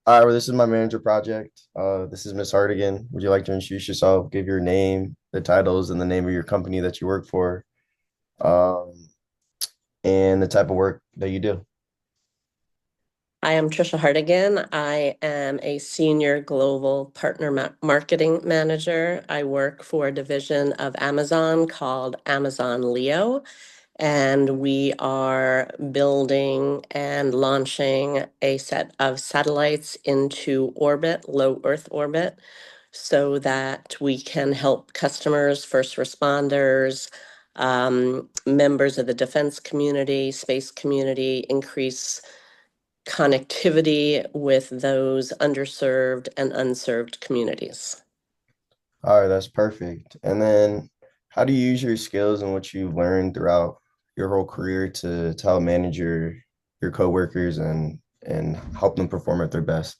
All right, well, this is my manager project. This is Miss Hardigan. Would you like to introduce yourself, give your name, the titles, and the name of your company that you work for, um, and the type of work that you do? I am Trisha Hardigan. I am a senior global partner marketing manager. I work for a division of Amazon called Amazon Leo, and we are building and launching a set of satellites into orbit, low Earth orbit, so that we can help customers, first responders, members of the defense community, space community, increase connectivity with those underserved and unserved communities. All right, that's perfect. And then, how do you use your skills and what you've learned throughout your whole career to help manage your coworkers and help them perform at their best?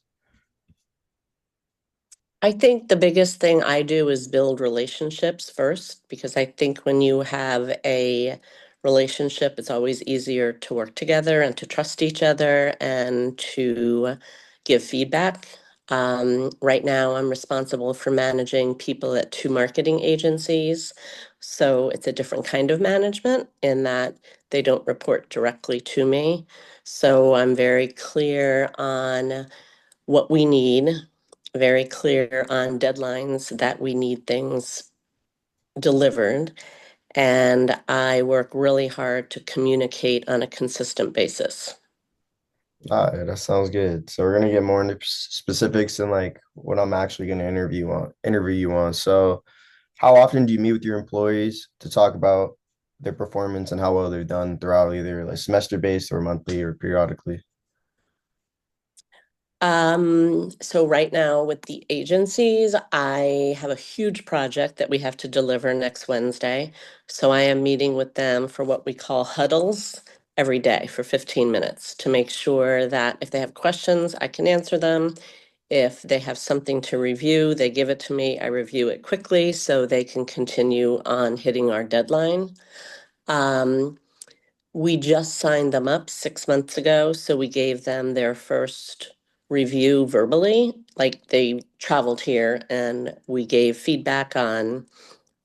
I think the biggest thing I do is build relationships first, because I think when you have a relationship, it's always easier to work together and to trust each other and to give feedback. Right now, I'm responsible for managing people at two marketing agencies. So it's a different kind of management in that they don't report directly to me. So I'm very clear on what we need, very clear on deadlines that we need things delivered. And I work really hard to communicate on a consistent basis. All right, that sounds good. So we're gonna get more into specifics and like what I'm actually gonna interview you on. So, how often do you meet with your employees to talk about their performance and how well they've done throughout either like semester based or monthly or periodically? So right now with the agencies, I have a huge project that we have to deliver next Wednesday. So I am meeting with them for what we call huddles every day for 15 minutes to make sure that if they have questions, I can answer them. If they have something to review, they give it to me. I review it quickly so they can continue on hitting our deadline. Um, we just signed them up 6 months ago, so we gave them their first review verbally. Like they traveled here and we gave feedback on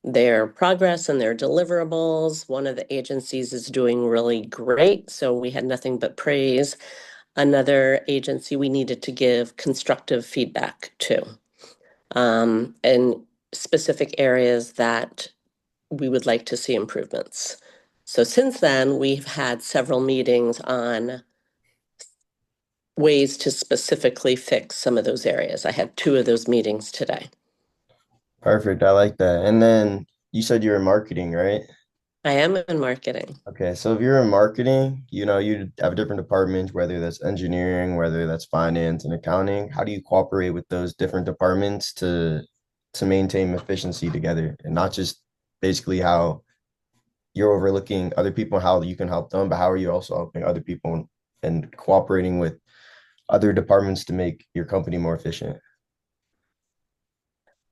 their progress and their deliverables. One of the agencies is doing really great, so we had nothing but praise. Another agency we needed to give constructive feedback to, in specific areas that we would like to see improvements. So since then, we've had several meetings on ways to specifically fix some of those areas. I had two of those meetings today. Perfect. I like that. And then you said you're in marketing, right? I am in marketing. Okay, so if you're in marketing, you have different departments, whether that's engineering, whether that's finance and accounting. How do you cooperate with those different departments to maintain efficiency together and not just basically how you're overlooking other people and how you can help them, but how are you also helping other people and cooperating with other departments to make your company more efficient?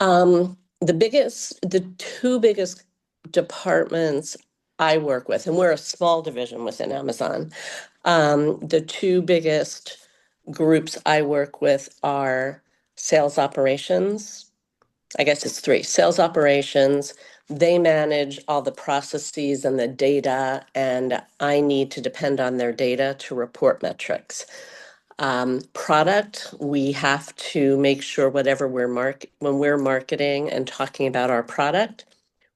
The two biggest departments I work with, and we're a small division within Amazon. The two biggest groups I work with are sales operations. I guess it's three. Sales operations, they manage all the processes and the data, and I need to depend on their data to report metrics. Product, we have to make sure whatever when we're marketing and talking about our product,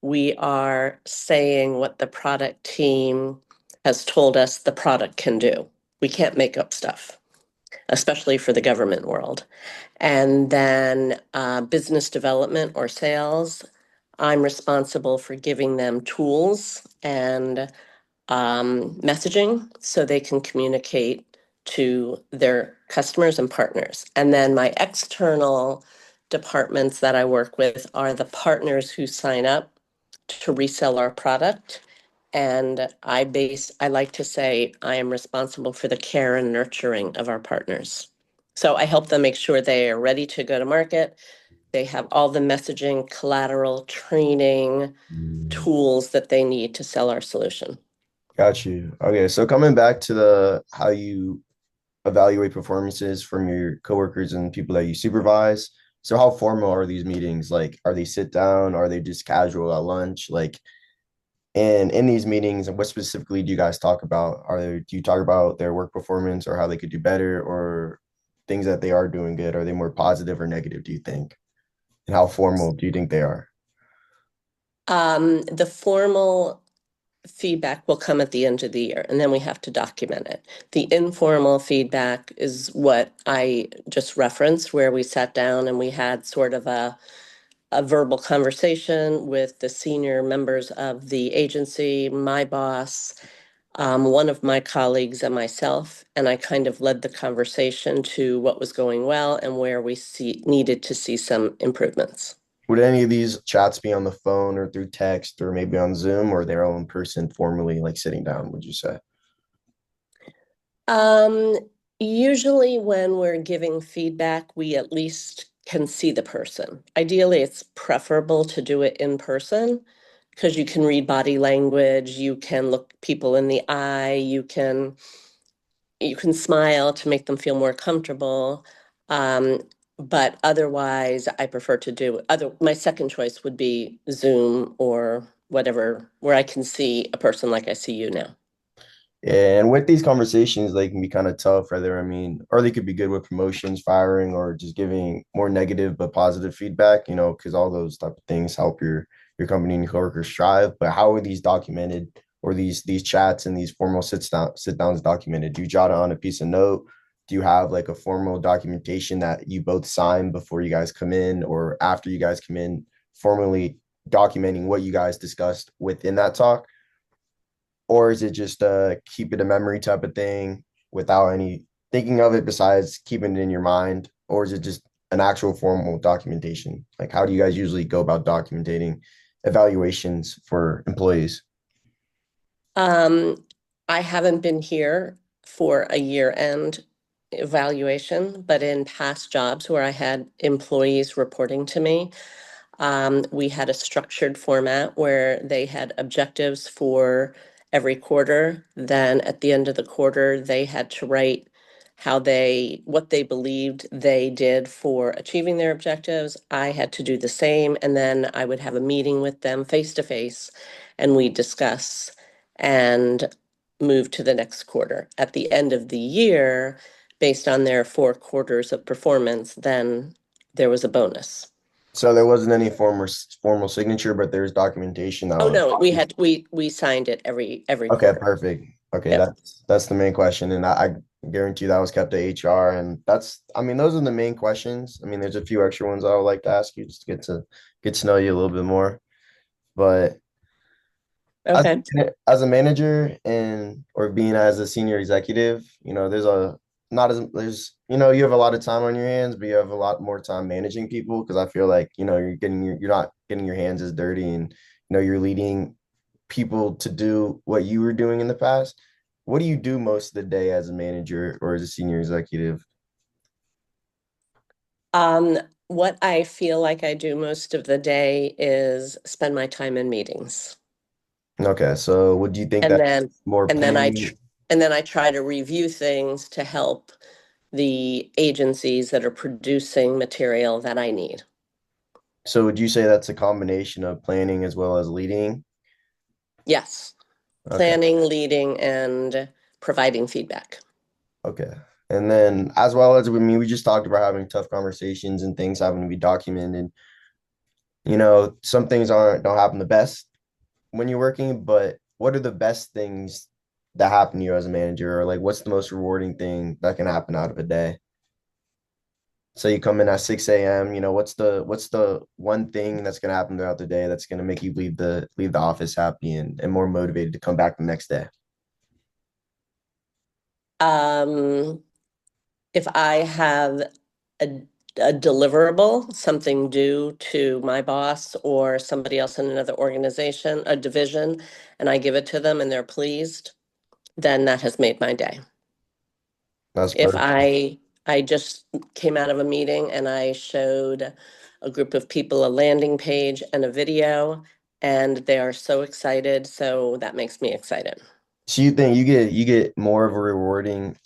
we are saying what the product team has told us the product can do. We can't make up stuff, especially for the government world. And then business development or sales, I'm responsible for giving them tools and messaging so they can communicate to their customers and partners. And then my external departments that I work with are the partners who sign up to resell our product. And I like to say I am responsible for the care and nurturing of our partners. So I help them make sure they are ready to go to market. They have all the messaging, collateral, training, tools that they need to sell our solution. Got you. Okay, so coming back to the how you evaluate performances from your coworkers and people that you supervise. So how formal are these meetings? Like, are they sit down? Are they just casual at lunch? Like, and in these meetings, and what specifically do you guys talk about? Do you talk about their work performance or how they could do better or things that they are doing good? Are they more positive or negative, do you think? And how formal do you think they are? The formal feedback will come at the end of the year, and then we have to document it. The informal feedback is what I just referenced, where we sat down and we had sort of a verbal conversation with the senior members of the agency, my boss, one of my colleagues, and myself. And I kind of led the conversation to what was going well and where we needed to see some improvements. Would any of these chats be on the phone or through text or maybe on Zoom or they're all in person formally, like sitting down, would you say? Um, Usually when we're giving feedback, we at least can see the person. Ideally, it's preferable to do it in person because you can read body language, you can look people in the eye, you can smile to make them feel more comfortable. Um, but otherwise, I prefer to do my second choice would be Zoom or whatever, where I can see a person like I see you now. And with these conversations, they can be kind of tough, whether I mean, or they could be good with promotions, firing, or just giving more negative but positive feedback, because all those type of things help your company and your coworkers strive. But how are these documented or these chats and these formal sit downs documented? Do you jot it on a piece of note? Do you have like a formal documentation that you both sign before you guys come in or after you guys come in, formally documenting what you guys discussed within that talk? Or is it just keep it a memory type of thing without any thinking of it besides keeping it in your mind? Or is it just an actual formal documentation? Like, how do you guys usually go about documenting evaluations for employees? Um, I haven't been here for a year-end evaluation, but in past jobs where I had employees reporting to me, we had a structured format where they had objectives for every quarter. Then at the end of the quarter, they had to write what they believed they did for achieving their objectives. I had to do the same, and then I would have a meeting with them face to face, and we discuss and move to the next quarter. At the end of the year, based on their 4 quarters of performance, then there was a bonus. So there wasn't any formal signature, but there's documentation that Oh was no, we signed it every okay, quarter. perfect. Okay, Yep. that's the main question, and I guarantee that was kept to HR, and I mean, those are the main questions. I mean, there's a few extra ones I would like to ask you just to get to know you a little bit more. But as Okay. as a manager and or being as a senior executive, there's a not as there's you have a lot of time on your hands, but you have a lot more time managing people because I feel like you're not getting your hands as dirty and you're leading people to do what you were doing in the past. What do you do most of the day as a manager or as a senior executive? Um, what I feel like I do most of the day is spend my time in meetings. Okay, so what do you think And that then more and then I tr planning? and then I try to review things to help the agencies that are producing material that I need. So would you say that's a combination of planning as well as leading? Yes, Okay. planning, leading, and providing feedback. Okay. And then as well as we just talked about having tough conversations and things having to be documented. Some things aren't don't happen the best when you're working, but what are the best things that happen to you as a manager? Or like what's the most rewarding thing that can happen out of a day? So you come in at 6 a.m., what's the one thing that's gonna happen throughout the day that's gonna make you leave the office happy and more motivated to come back the next day? Um, if I have a, a deliverable, something due to my boss or somebody else in another organization, a division, and I give it to them and they're pleased, then that has made my day. That's If perfect. I just came out of a meeting and I showed a group of people a landing page and a video, and they are so excited, so that makes me excited. So you think you get more of a rewarding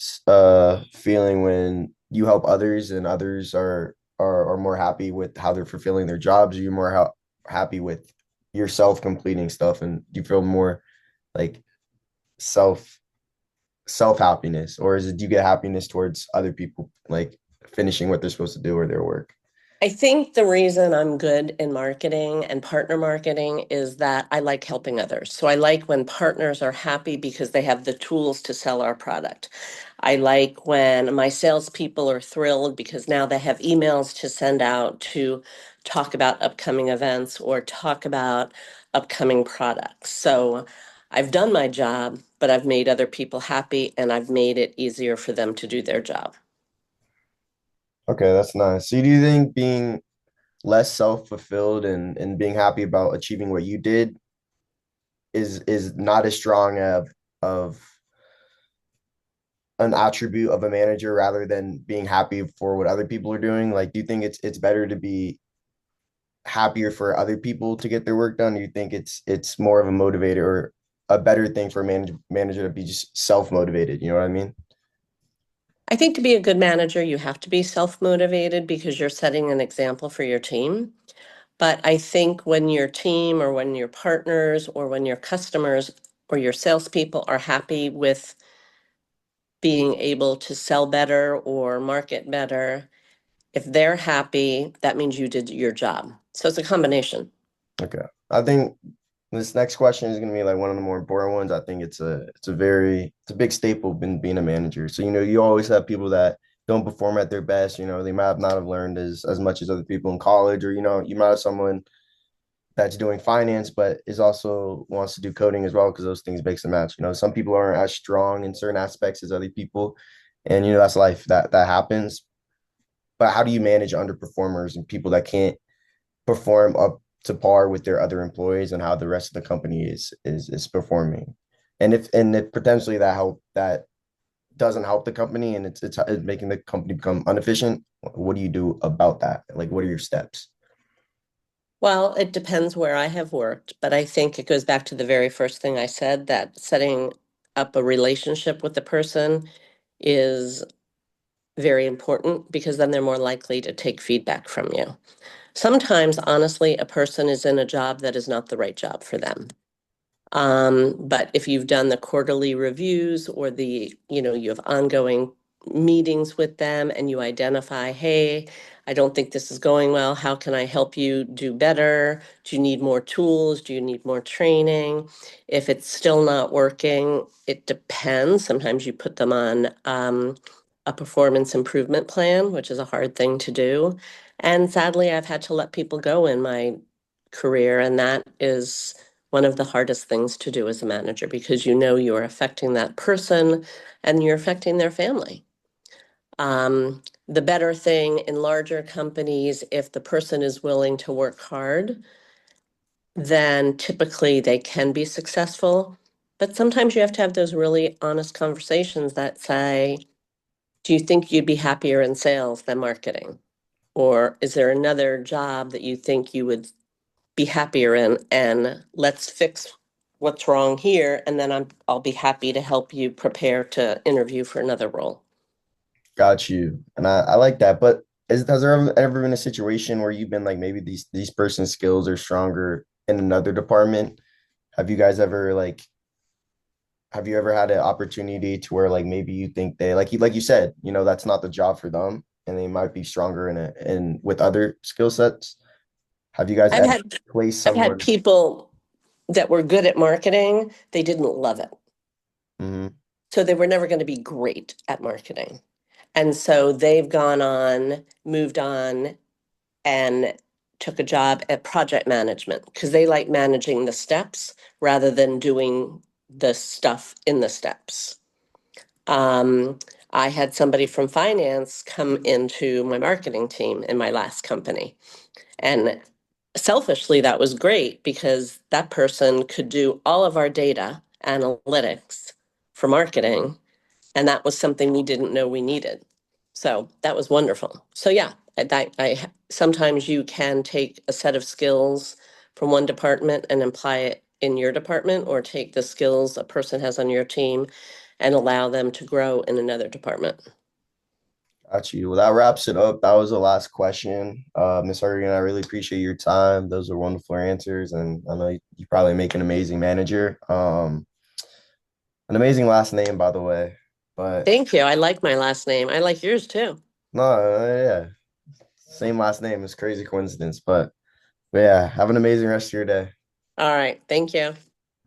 feeling when you help others and others are more happy with how they're fulfilling their jobs, or you're more happy with yourself completing stuff and you feel more like self self happiness, or is it do you get happiness towards other people like finishing what they're supposed to do or their work? I think the reason I'm good in marketing and partner marketing is that I like helping others. So I like when partners are happy because they have the tools to sell our product. I like when my salespeople are thrilled because now they have emails to send out to talk about upcoming events or talk about upcoming products. So I've done my job, but I've made other people happy and I've made it easier for them to do their job. Okay, that's nice. So do you think being less self-fulfilled and being happy about achieving what you did is not as strong of an attribute of a manager rather than being happy for what other people are doing? Like, do you think it's better to be happier for other people to get their work done? Or you think it's more of a motivator or a better thing for a manager to be just self-motivated? You know what I mean? I think to be a good manager, you have to be self-motivated because you're setting an example for your team. But I think when your team or when your partners or when your customers or your salespeople are happy with being able to sell better or market better, if they're happy, that means you did your job. So it's a combination. Okay. I think this next question is going to be like one of the more important ones. I think it's a big staple in being a manager. So, you always have people that don't perform at their best. They might have not have learned as much as other people in college, or, you might have someone that's doing finance, but is also wants to do coding as well, because those things makes a match. Some people aren't as strong in certain aspects as other people. And, that's life that happens. But how do you manage underperformers and people that can't perform up to par with their other employees, and how the rest of the company is performing? And if potentially that doesn't help the company, and it's making the company become inefficient, what do you do about that? Like, what are your steps? Well, it depends where I have worked, but I think it goes back to the very first thing I said, that setting up a relationship with the person is very important because then they're more likely to take feedback from you. Sometimes, honestly, a person is in a job that is not the right job for them. But if you've done the quarterly reviews or you have ongoing meetings with them and you identify, hey, I don't think this is going well. How can I help you do better? Do you need more tools? Do you need more training? If it's still not working, it depends. Sometimes you put them on a performance improvement plan, which is a hard thing to do. And sadly, I've had to let people go in my career, and that is one of the hardest things to do as a manager because you're affecting that person and you're affecting their family. The better thing in larger companies, if the person is willing to work hard, then typically they can be successful. But sometimes you have to have those really honest conversations that say, do you think you'd be happier in sales than marketing? Or is there another job that you think you would be happier in, and let's fix what's wrong here, and then I'll be happy to help you prepare to interview for another role. Got you. And I like that. But has there ever been a situation where you've been like, maybe these person's skills are stronger in another department? Have you guys ever like have you ever had an opportunity to where like maybe you think they like you said, that's not the job for them and they might be stronger in with other skill sets? Have you guys I've ever had placed I've had someone? people that were good at marketing, they didn't love it. Mhm. So they were never going to be great at marketing. And so they've gone on, moved on, and took a job at project management because they like managing the steps rather than doing the stuff in the steps. Um, I had somebody from finance come into my marketing team in my last company. And selfishly, that was great because that person could do all of our data analytics for marketing. And that was something we didn't know we needed. So that was wonderful. So yeah, sometimes you can take a set of skills from one department and apply it in your department or take the skills a person has on your team and allow them to grow in another department. Got you. Well, that wraps it up. That was the last question. Miss Hargan, I really appreciate your time. Those are wonderful answers, and I know you probably make an amazing manager. An amazing last name, by the way. But Thank you. I like my last name. I like yours too. no, yeah, same last name. It's crazy coincidence, but yeah, have an amazing rest of your day. All right. Thank you.